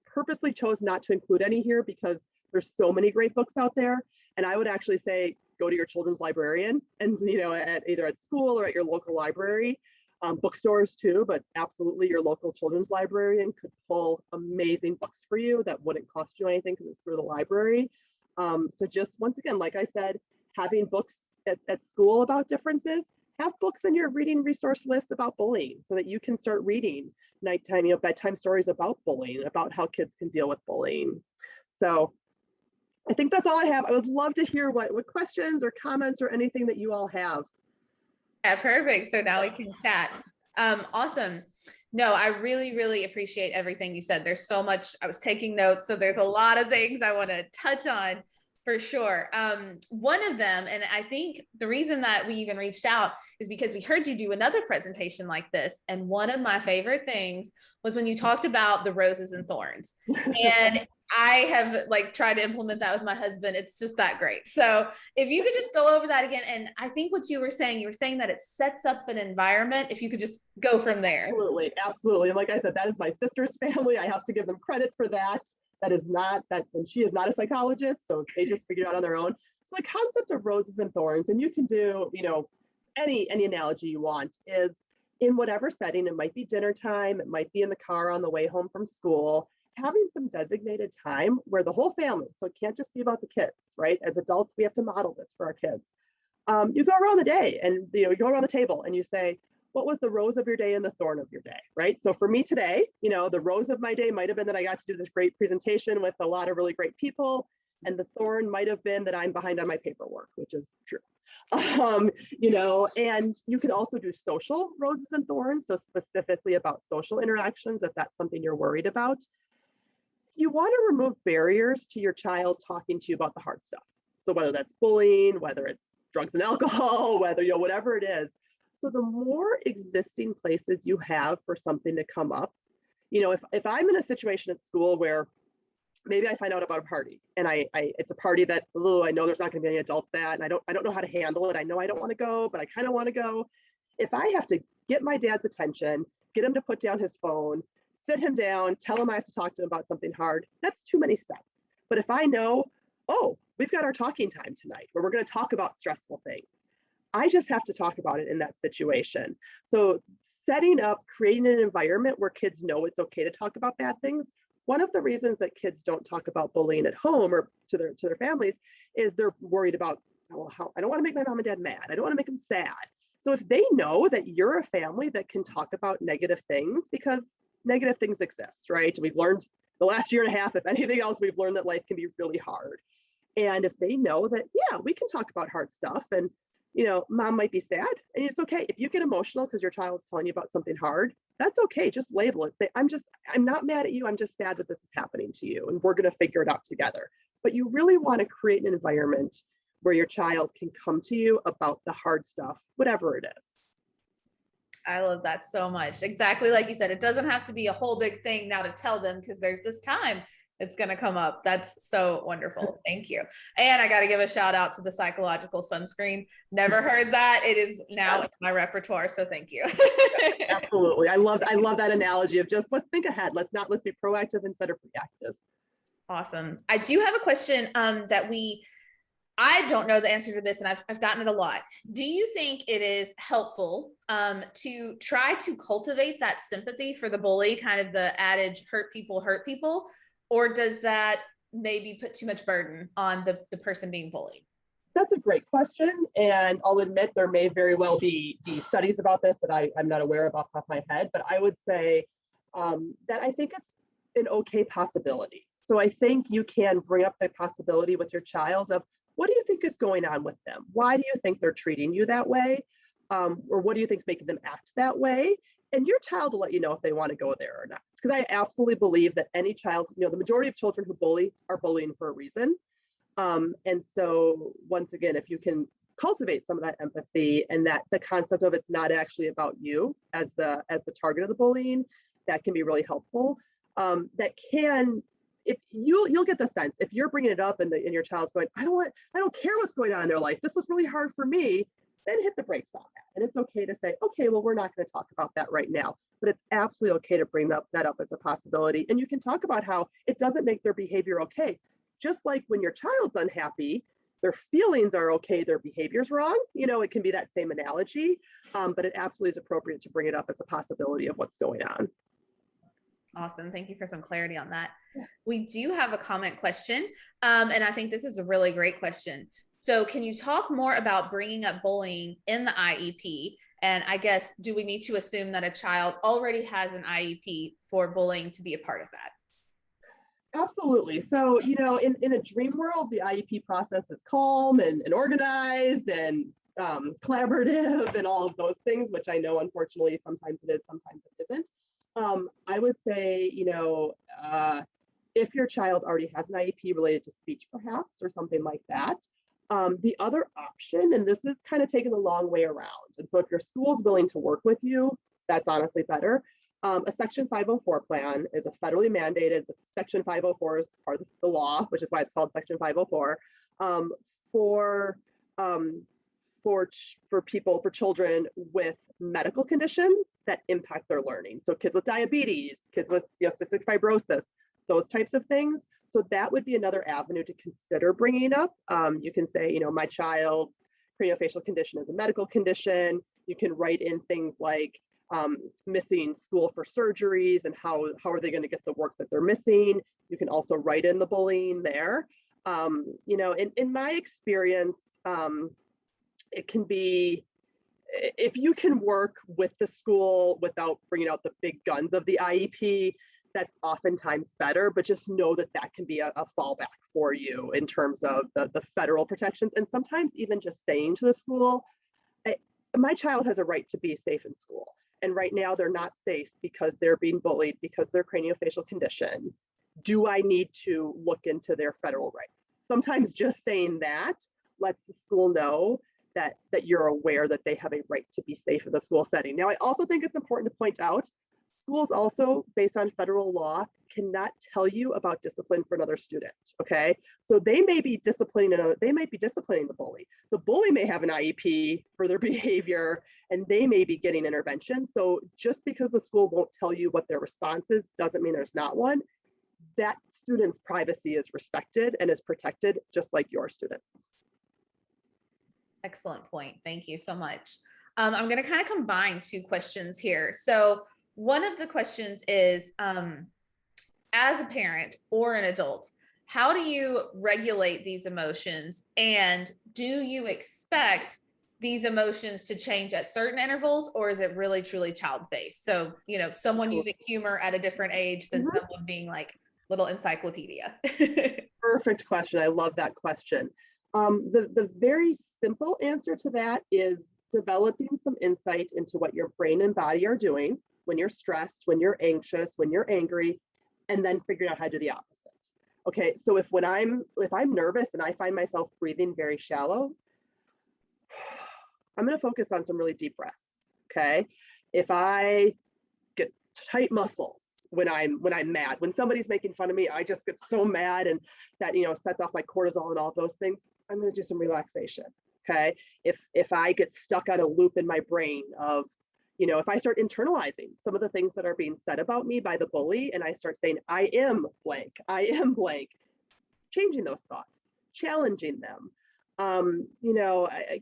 purposely chose not to include any here because there's so many great books out there. And I would actually say, go to your children's librarian and, either at school or at your local library, bookstores too, but absolutely your local children's librarian could pull amazing books for you that wouldn't cost you anything because it's through the library. So just once again, like I said, having books at school about differences, have books in your reading resource list about bullying so that you can start reading nighttime, bedtime stories about bullying, about how kids can deal with bullying. So I think that's all I have. I would love to hear what questions or comments or anything that you all have. Yeah, perfect. So now we can chat. Awesome. No, I really, really appreciate everything you said. There's so much, I was taking notes, so there's a lot of things I want to touch on for sure. One of them, and I think the reason that we even reached out is because we heard you do another presentation like this. And one of my favorite things was when you talked about the roses and thorns. And I have tried to implement that with my husband. It's just that great. So if you could just go over that again. And I think what you were saying that it sets up an environment. If you could just go from there. Absolutely. Absolutely. And like I said, that is my sister's family. I have to give them credit for that. And she is not a psychologist, so they just figured it out on their own. So the concept of roses and thorns, and you can do, any analogy you want, is in whatever setting. It might be dinner time, it might be in the car on the way home from school, having some designated time where the whole family, so it can't just be about the kids, right? As adults, we have to model this for our kids. You go around the day and you go around the table and you say, what was the rose of your day and the thorn of your day, right? So for me today, the rose of my day might have been that I got to do this great presentation with a lot of really great people. And the thorn might have been that I'm behind on my paperwork, which is true. And you can also do social roses and thorns. So specifically about social interactions, if that's something you're worried about. You want to remove barriers to your child talking to you about the hard stuff. So whether that's bullying, whether it's drugs and alcohol, whether, whatever it is. So the more existing places you have for something to come up, if I'm in a situation at school where maybe I find out about a party and it's a party that, I know there's not going to be any adults at, and I don't know how to handle it. I know I don't want to go, but I kind of want to go. If I have to get my dad's attention, get him to put down his phone, sit him down, tell him I have to talk to him about something hard, that's too many steps. But if I know, we've got our talking time tonight where we're going to talk about stressful things, I just have to talk about it in that situation. So setting up, creating an environment where kids know it's okay to talk about bad things. One of the reasons that kids don't talk about bullying at home or to their families is they're worried about, I don't want to make my mom and dad mad. I don't want to make them sad. So if they know that you're a family that can talk about negative things, because negative things exist, right? We've learned the last year and a half, if anything else, we've learned that life can be really hard. And if they know that, we can talk about hard stuff, and mom might be sad, and it's okay. If you get emotional because your child's telling you about something hard, that's okay. Just label it. Say, I'm not mad at you. I'm just sad that this is happening to you, and we're going to figure it out together. But you really want to create an environment where your child can come to you about the hard stuff, whatever it is. I love that so much. Exactly like you said, it doesn't have to be a whole big thing now to tell them because there's this time it's going to come up. That's so wonderful. Thank you. And I got to give a shout out to the psychological sunscreen. Never heard that. It is now in my repertoire. So thank you. Absolutely. I love that analogy of just let's think ahead. Let's be proactive instead of reactive. Awesome. I do have a question I don't know the answer to this, and I've gotten it a lot. Do you think it is helpful to try to cultivate that sympathy for the bully, kind of the adage, hurt people, or does that maybe put too much burden on the person being bullied? That's a great question. And I'll admit there may very well be studies about this that I'm not aware of off the top of my head, but I would say that I think it's an okay possibility. So I think you can bring up the possibility with your child of, what do you think is going on with them? Why do you think they're treating you that way? Or what do you think is making them act that way? And your child will let you know if they want to go there or not. Because I absolutely believe that any child, the majority of children who bully are bullying for a reason. And so once again, if you can cultivate some of that empathy and that the concept of it's not actually about you as the target of the bullying, that can be really helpful. If you'll get the sense if you're bringing it up and your child's going, I don't care what's going on in their life. This was really hard for me. Then hit the brakes on that. And it's okay to say, okay, well, we're not going to talk about that right now, but it's absolutely okay to bring that up as a possibility. And you can talk about how it doesn't make their behavior okay. Just like when your child's unhappy, their feelings are okay, their behavior's wrong. It can be that same analogy, but it absolutely is appropriate to bring it up as a possibility of what's going on. Awesome. Thank you for some clarity on that. Yeah. We do have a comment question, and I think this is a really great question. So can you talk more about bringing up bullying in the IEP? And I guess, do we need to assume that a child already has an IEP for bullying to be a part of that? Absolutely. So, in a dream world, the IEP process is calm and organized and collaborative and all of those things, which I know, unfortunately, sometimes it is, sometimes it isn't. I would say, if your child already has an IEP related to speech, perhaps, or something like that, the other option, and this is kind of taken the long way around, and so if your school's willing to work with you, that's honestly better. A Section 504 plan is a federally mandated. Section 504 is part of the law, which is why it's called Section 504, for children with medical conditions that impact their learning. So kids with diabetes, kids with cystic fibrosis, those types of things. So that would be another avenue to consider bringing up. You can say, my child's craniofacial condition is a medical condition. You can write in things like missing school for surgeries and how are they going to get the work that they're missing. You can also write in the bullying there. In my experience, it can be, if you can work with the school without bringing out the big guns of the IEP, that's oftentimes better, but just know that can be a fallback for you in terms of the federal protections. And sometimes even just saying to the school, my child has a right to be safe in school. And right now they're not safe because they're being bullied because of their craniofacial condition. Do I need to look into their federal rights? Sometimes just saying that lets the school know that you're aware that they have a right to be safe in the school setting. Now, I also think it's important to point out, schools also, based on federal law, cannot tell you about discipline for another student, okay? So they may be disciplining the bully. The bully may have an IEP for their behavior and they may be getting intervention. So just because the school won't tell you what their response is, doesn't mean there's not one. That student's privacy is respected and is protected just like your students. Excellent point. Thank you so much. I'm going to kind of combine two questions here. So one of the questions is, as a parent or an adult, how do you regulate these emotions? And do you expect these emotions to change at certain intervals, or is it really truly child-based? So, someone using humor at a different age than someone being like little encyclopedia. Perfect question. I love that question. The very simple answer to that is developing some insight into what your brain and body are doing when you're stressed, when you're anxious, when you're angry, and then figuring out how to do the opposite. Okay, so if I'm nervous and I find myself breathing very shallow, I'm going to focus on some really deep breaths. Okay, If I get tight muscles when I'm mad, when somebody's making fun of me, I just get so mad, and that, sets off my cortisol and all those things. I'm going to do some relaxation. Okay. If I get stuck on a loop in my brain of, if I start internalizing some of the things that are being said about me by the bully, and I start saying, I am blank, changing those thoughts, challenging them.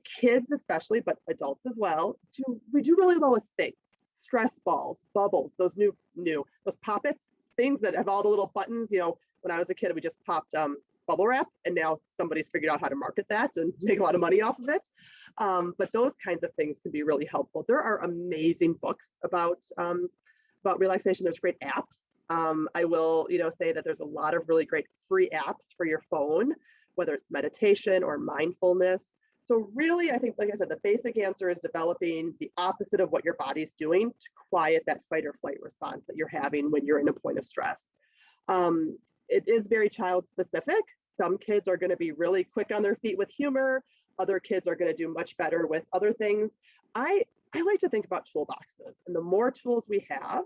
Kids especially, but adults as well, we do really well with things, stress balls, bubbles, those those pop-its, things that have all the little buttons. When I was a kid, we just popped bubble wrap, and now somebody's figured out how to market that and make a lot of money off of it. But those kinds of things can be really helpful. There are amazing books about relaxation. There's great apps. I will, say that there's a lot of really great free apps for your phone, whether it's meditation or mindfulness. So really, I think, like I said, the basic answer is developing the opposite of what your body's doing to quiet that fight or flight response that you're having when you're in a point of stress. It is very child specific. Some kids are going to be really quick on their feet with humor. Other kids are going to do much better with other things. I like to think about toolboxes, and the more tools we have,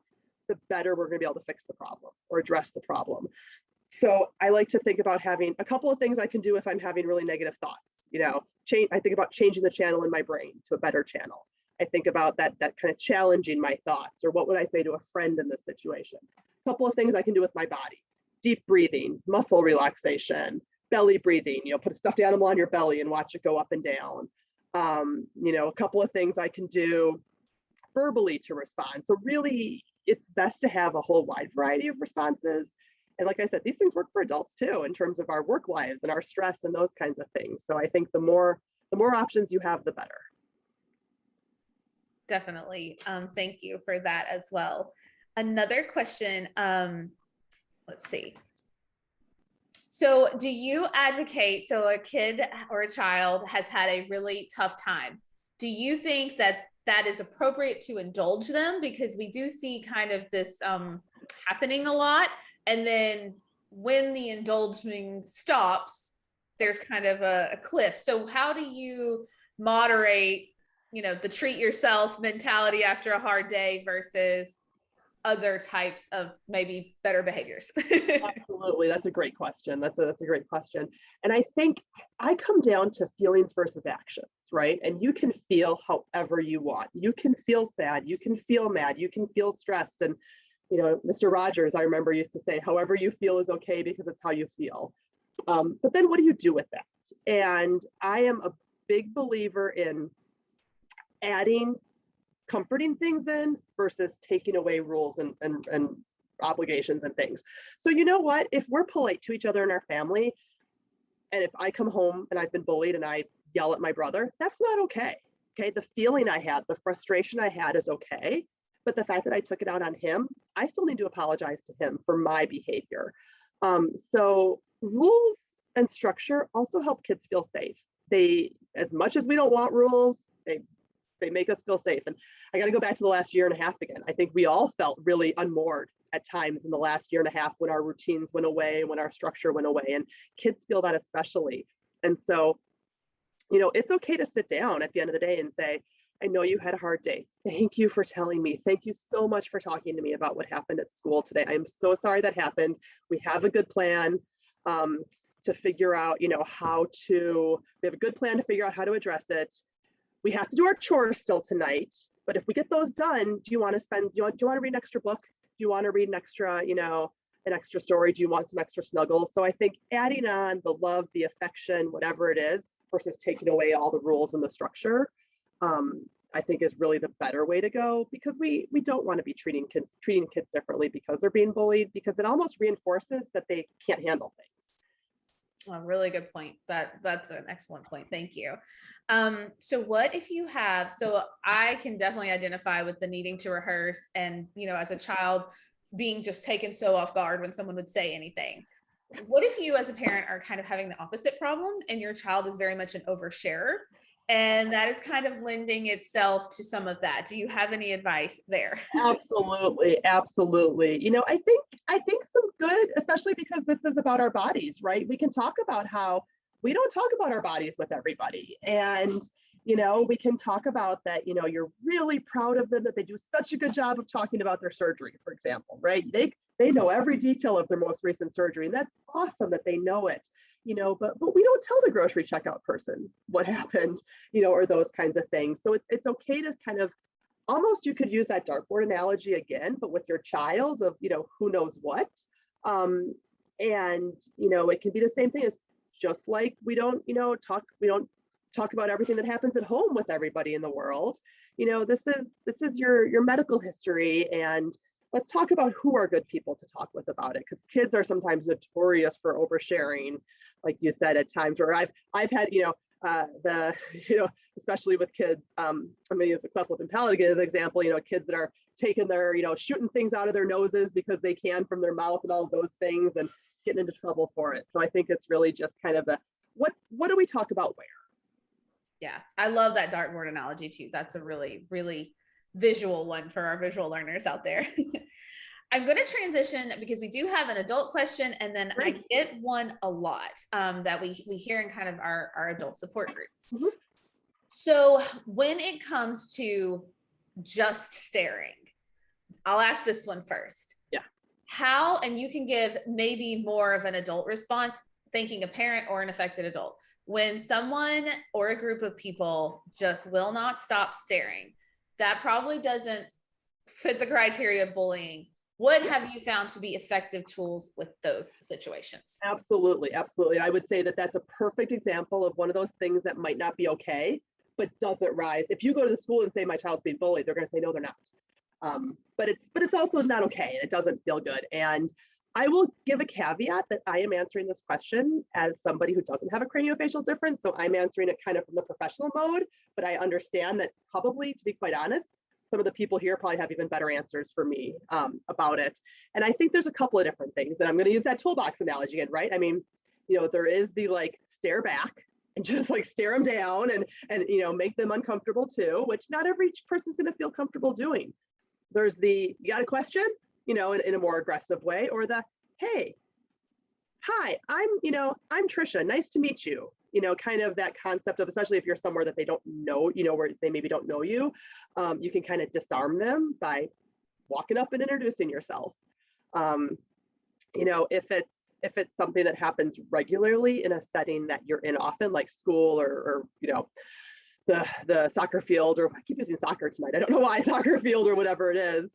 the better we're going to be able to fix the problem or address the problem. So I like to think about having a couple of things I can do if I'm having really negative thoughts. I think about changing the channel in my brain to a better channel. I think about that kind of challenging my thoughts, or what would I say to a friend in this situation? A couple of things I can do with my body: deep breathing, muscle relaxation, belly breathing, put a stuffed animal on your belly and watch it go up and down. A couple of things I can do verbally to respond. So really, it's best to have a whole wide variety of responses. And like I said, these things work for adults too, in terms of our work lives and our stress and those kinds of things. So I think the more options you have, the better. Definitely. Thank you for that as well. Another question, let's see. So do you advocate, so a kid or a child has had a really tough time. Do you think that is appropriate to indulge them? Because we do see kind of this happening a lot. And then when the indulging stops, there's kind of a cliff. So how do you moderate, the treat yourself mentality after a hard day versus other types of maybe better behaviors? Absolutely. That's a great question. That's a great question. And I think I come down to feelings versus actions, right? And you can feel however you want. You can feel sad, you can feel mad, you can feel stressed. And Mr. Rogers, I remember, used to say, however you feel is okay because it's how you feel. But then what do you do with that? And I am a big believer in adding comforting things in versus taking away rules and obligations and things. So you know what? If we're polite to each other in our family, and if I come home and I've been bullied and I yell at my brother, that's not okay. Okay, the feeling I had, the frustration I had is okay. But the fact that I took it out on him, I still need to apologize to him for my behavior. So rules and structure also help kids feel safe. As much as we don't want rules, they make us feel safe. And I got to go back to the last year and a half again. I think we all felt really unmoored at times in the last year and a half when our routines went away, when our structure went away, and kids feel that especially. And so, it's okay to sit down at the end of the day and say, I know you had a hard day. Thank you for telling me. Thank you so much for talking to me about what happened at school today. I'm so sorry that happened. We have a good plan to figure out, we have a good plan to figure out how to address it. We have to do our chores still tonight, but if we get those done, do you want to read an extra book? Do you want to read an extra story? Do you want some extra snuggles? So I think adding on the love, the affection, whatever it is, versus taking away all the rules and the structure, I think is really the better way to go, because we don't want to be treating kids differently because they're being bullied, because it almost reinforces that they can't handle things. A really good point. That's an excellent point. Thank you. So what if you have, so I can definitely identify with the needing to rehearse and, as a child being just taken so off guard when someone would say anything. What if you as a parent are kind of having the opposite problem and your child is very much an oversharer, and that is kind of lending itself to some of that? Do you have any advice there? Absolutely. I think some good, especially because this is about our bodies, right? We can talk about how we don't talk about our bodies with everybody. And, We can talk about that, you're really proud of them, that they do such a good job of talking about their surgery, for example, right? They know every detail of their most recent surgery, and that's awesome that they know it, but we don't tell the grocery checkout person what happened, or those kinds of things. So it's okay to kind of, almost, you could use that dartboard analogy again, but with your child of, who knows what. And, it can be the same thing as, just like we don't talk about everything that happens at home with everybody in the world. This is your medical history, and let's talk about who are good people to talk with about it, because kids are sometimes notorious for oversharing, like you said, at times where I've had, especially with kids, I'm going to use the cleft lip and palate again as an example, kids that are taking their, shooting things out of their noses because they can from their mouth and all of those things, and getting into trouble for it. So I think it's really just kind of what do we talk about where? Yeah, I love that dartboard analogy too. That's a really, really visual one for our visual learners out there. I'm going to transition because we do have an adult question, and then I get one a lot that we hear in kind of our adult support groups. Mm-hmm. So when it comes to just staring, I'll ask this one first. Yeah. How, and you can give maybe more of an adult response, thanking a parent or an affected adult. When someone or a group of people just will not stop staring, that probably doesn't fit the criteria of bullying. What have you found to be effective tools with those situations? Absolutely, absolutely. I would say that that's a perfect example of one of those things that might not be okay, but doesn't rise. If you go to the school and say my child's being bullied, they're going to say no, they're not. But it's also not okay. It doesn't feel good. And I will give a caveat that I am answering this question as somebody who doesn't have a craniofacial difference. So I'm answering it kind of from the professional mode, but I understand that probably, to be quite honest, some of the people here probably have even better answers for me about it. And I think there's a couple of different things, and I'm going to use that toolbox analogy again, right? I mean, there is the stare back and just stare them down and make them uncomfortable too, which not every person's going to feel comfortable doing. There's the, you got a question? In a more aggressive way, or the, hey, hi, I'm Trisha, nice to meet you. Kind of that concept of, especially if you're somewhere that they don't know, where they maybe don't know you, you can kind of disarm them by walking up and introducing yourself. If it's something that happens regularly in a setting that you're in often, like school or the soccer field, or I keep using soccer tonight, I don't know why, soccer field or whatever it is,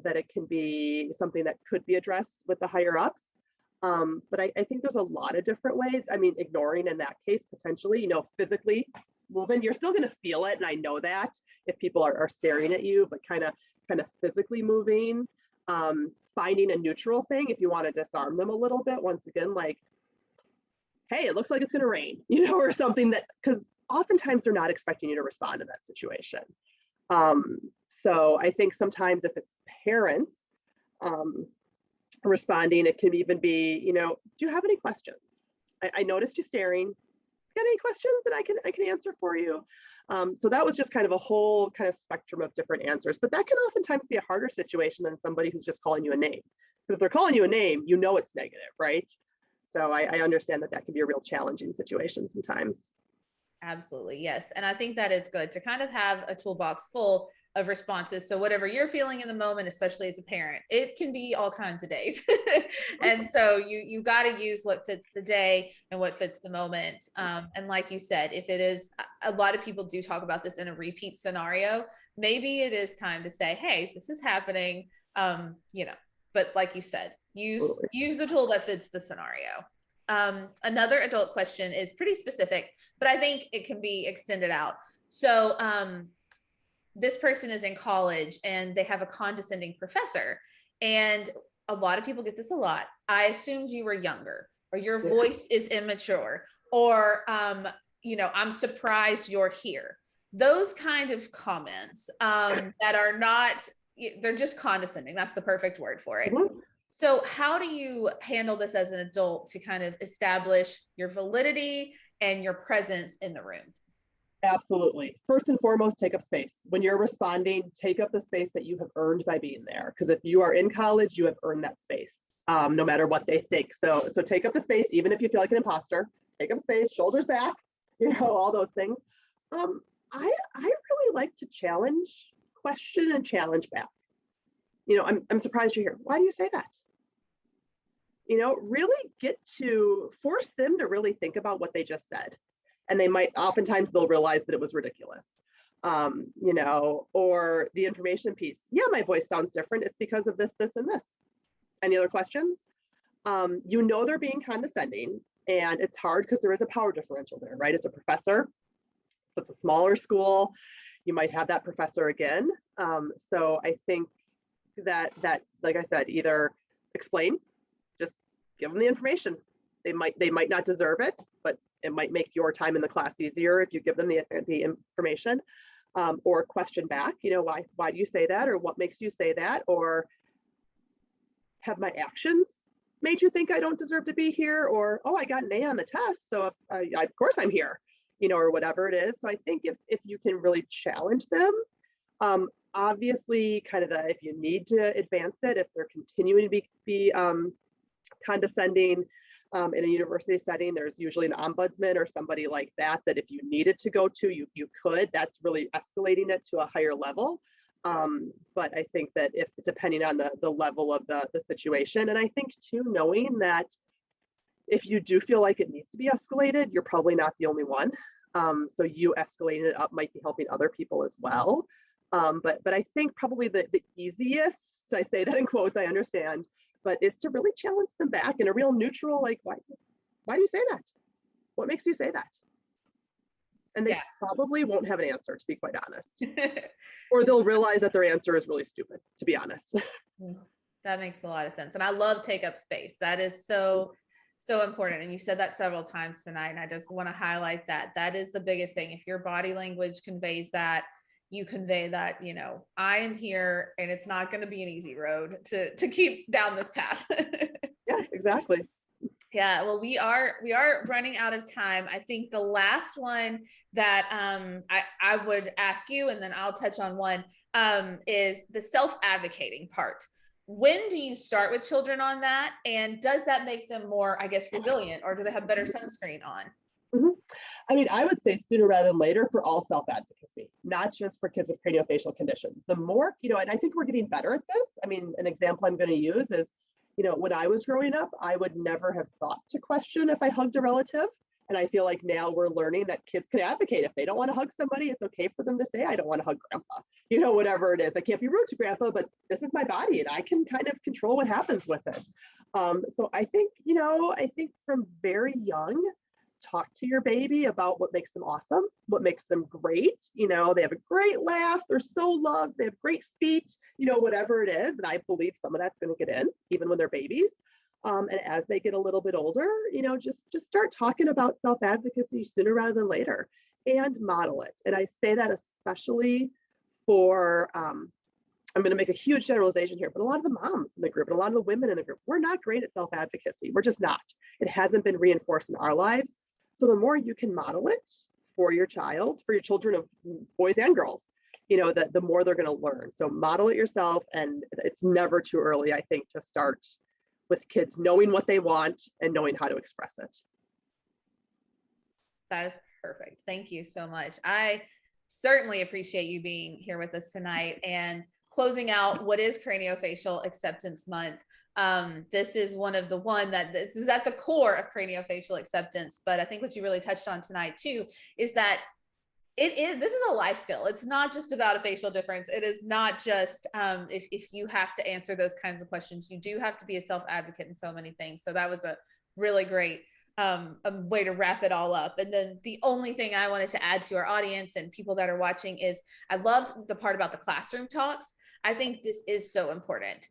that it can be something that could be addressed with the higher ups. But I think there's a lot of different ways. I mean, ignoring in that case, potentially, physically moving, you're still going to feel it. And I know that if people are staring at you, but kind of moving, finding a neutral thing, if you want to disarm them a little bit, once again, hey, it looks like it's going to rain, or something that, because oftentimes they're not expecting you to respond in that situation. So I think sometimes if it's parents responding, it can even be, do you have any questions? I noticed you staring. Got any questions that I can answer for you? So that was just kind of a whole kind of spectrum of different answers, but that can oftentimes be a harder situation than somebody who's just calling you a name. Because if they're calling you a name, it's negative, right? So I understand that can be a real challenging situation sometimes. Absolutely. Yes. And I think that it's good to kind of have a toolbox full of responses. So whatever you're feeling in the moment, especially as a parent, it can be all kinds of days. And so you got to use what fits the day and what fits the moment. And like you said, if it is, a lot of people do talk about this in a repeat scenario, maybe it is time to say, hey, this is happening. But like you said, use the tool that fits the scenario. Another adult question is pretty specific, but I think it can be extended out. So this person is in college and they have a condescending professor, and a lot of people get this a lot. I assumed you were younger, or your voice is immature, or, I'm surprised you're here. Those kind of comments that are not, they're just condescending. That's the perfect word for it. Mm-hmm. So how do you handle this as an adult to kind of establish your validity and your presence in the room? Absolutely. First and foremost, take up space. When you're responding, take up the space that you have earned by being there. Because if you are in college, you have earned that space, no matter what they think. So take up the space, even if you feel like an imposter. Take up space, shoulders back, all those things. I really like to challenge, question, and challenge back. I'm surprised you're here. Why do you say that? Really get to force them to really think about what they just said. And oftentimes they'll realize that it was ridiculous. Or the information piece. Yeah, my voice sounds different. It's because of this, this, and this. Any other questions? They're being condescending, and it's hard because there is a power differential there, right? It's a professor. It's a smaller school. You might have that professor again. So I think that, like I said, either explain, just give them the information. They might not deserve it, but it might make your time in the class easier if you give them the information, or question back. Why do you say that, or what makes you say that, or have my actions made you think I don't deserve to be here, or oh, I got an A on the test, so of course I'm here, or whatever it is. So I think if you can really challenge them, obviously, kind of if you need to advance it, if they're continuing to be condescending in a university setting, there's usually an ombudsman or somebody like that if you needed to go to, you could. That's really escalating it to a higher level. But I think that if depending on the level of the situation, and I think too, knowing that if you do feel like it needs to be escalated, you're probably not the only one. So you escalating it up might be helping other people as well. But I think probably the easiest, I say that in quotes, I understand, but is to really challenge them back in a real neutral, like, why do you say that? What makes you say that? And they probably won't have an answer, to be quite honest. Or they'll realize that their answer is really stupid, to be honest. That makes a lot of sense. And I love take up space. That is so important. And you said that several times tonight. And I just want to highlight that. That is the biggest thing. If your body language conveys that, you convey that, I am here and it's not going to be an easy road to keep down this path. Yeah, exactly. Yeah, well, we are running out of time. I think the last one that I would ask you, and then I'll touch on one, is the self-advocating part. When do you start with children on that? And does that make them more, I guess, resilient, or do they have better sunscreen on? Mm-hmm. I mean, I would say sooner rather than later for all self-advocacy, not just for kids with craniofacial conditions. The more, and I think we're getting better at this. I mean, an example I'm going to use is, when I was growing up, I would never have thought to question if I hugged a relative. And I feel like now we're learning that kids can advocate. If they don't want to hug somebody, it's okay for them to say, I don't want to hug grandpa, whatever it is. I can't be rude to grandpa, but this is my body and I can kind of control what happens with it. So I think, from very young, talk to your baby about what makes them awesome, what makes them great. They have a great laugh, they're so loved, they have great feet, whatever it is. And I believe some of that's going to get in even when they're babies. And as they get a little bit older, just start talking about self-advocacy sooner rather than later and model it. And I say that especially for, I'm going to make a huge generalization here, but a lot of the moms in the group and a lot of the women in the group, we're not great at self-advocacy. We're just not. It hasn't been reinforced in our lives. So the more you can model it for your child, for your children of boys and girls, the more they're going to learn. So model it yourself. And it's never too early, I think, to start with kids knowing what they want and knowing how to express it. That is perfect. Thank you so much. I certainly appreciate you being here with us tonight and closing out what is Craniofacial Acceptance Month. This is this is at the core of craniofacial acceptance. But I think what you really touched on tonight too is that this is a life skill. It's not just about a facial difference. It is not just if you have to answer those kinds of questions. You do have to be a self-advocate in so many things. So that was a really great a way to wrap it all up. And then the only thing I wanted to add to our audience and people that are watching is I loved the part about the classroom talks. I think this is so important.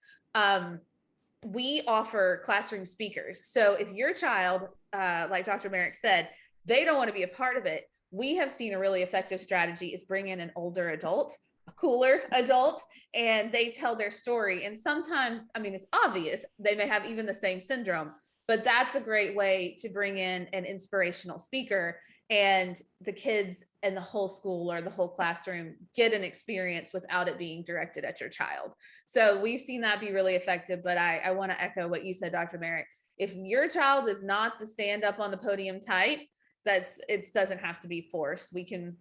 We offer classroom speakers. So if your child, like Dr. Merrick said, they don't want to be a part of it, we have seen a really effective strategy is bring in an older adult, a cooler adult, and they tell their story. And sometimes, I mean, it's obvious they may have even the same syndrome, but that's a great way to bring in an inspirational speaker, and the kids and the whole school or the whole classroom get an experience without it being directed at your child. So we've seen that be really effective, but I want to echo what you said, Dr. Merrick. If your child is not the stand up on the podium type, it doesn't have to be forced. We can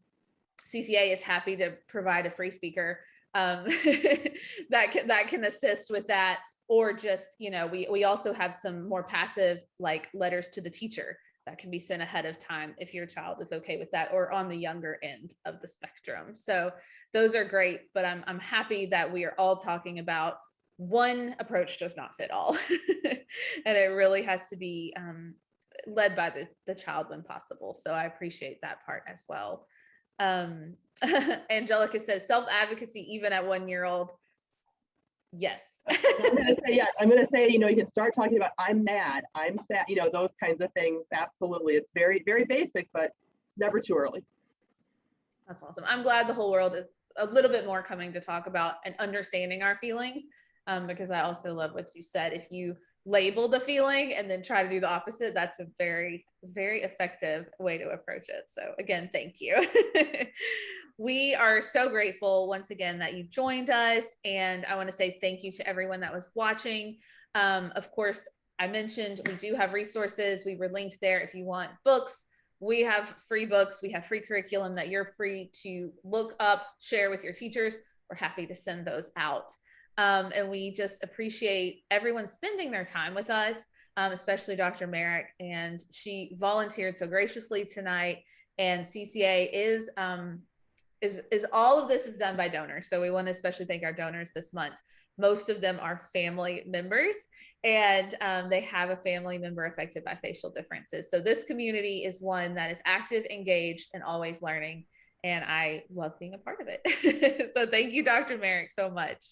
CCA is happy to provide a free speaker that can assist with that. Or just, we also have some more passive, like letters to the teacher that can be sent ahead of time if your child is okay with that, or on the younger end of the spectrum. So those are great, but I'm happy that we are all talking about one approach does not fit all. And it really has to be led by the child when possible. So I appreciate that part as well. Angelica says self-advocacy even at 1 year old. Yes. I'm going to say yes. I'm going to say, you can start talking about I'm mad, I'm sad, those kinds of things. Absolutely. It's very, very basic, but never too early. That's awesome. I'm glad the whole world is a little bit more coming to talk about and understanding our feelings, because I also love what you said. If you label the feeling and then try to do the opposite, that's a very, very effective way to approach it. So again, thank you. We are so grateful once again that you joined us. And I want to say thank you to everyone that was watching. Of course, I mentioned we do have resources. We were linked there if you want books. We have free books. We have free curriculum that you're free to look up, share with your teachers. We're happy to send those out. And we just appreciate everyone spending their time with us, especially Dr. Merrick. And she volunteered so graciously tonight. And CCA is all of this is done by donors. So we want to especially thank our donors this month. Most of them are family members, and they have a family member affected by facial differences. So this community is one that is active, engaged, and always learning. And I love being a part of it. So thank you, Dr. Merrick, so much.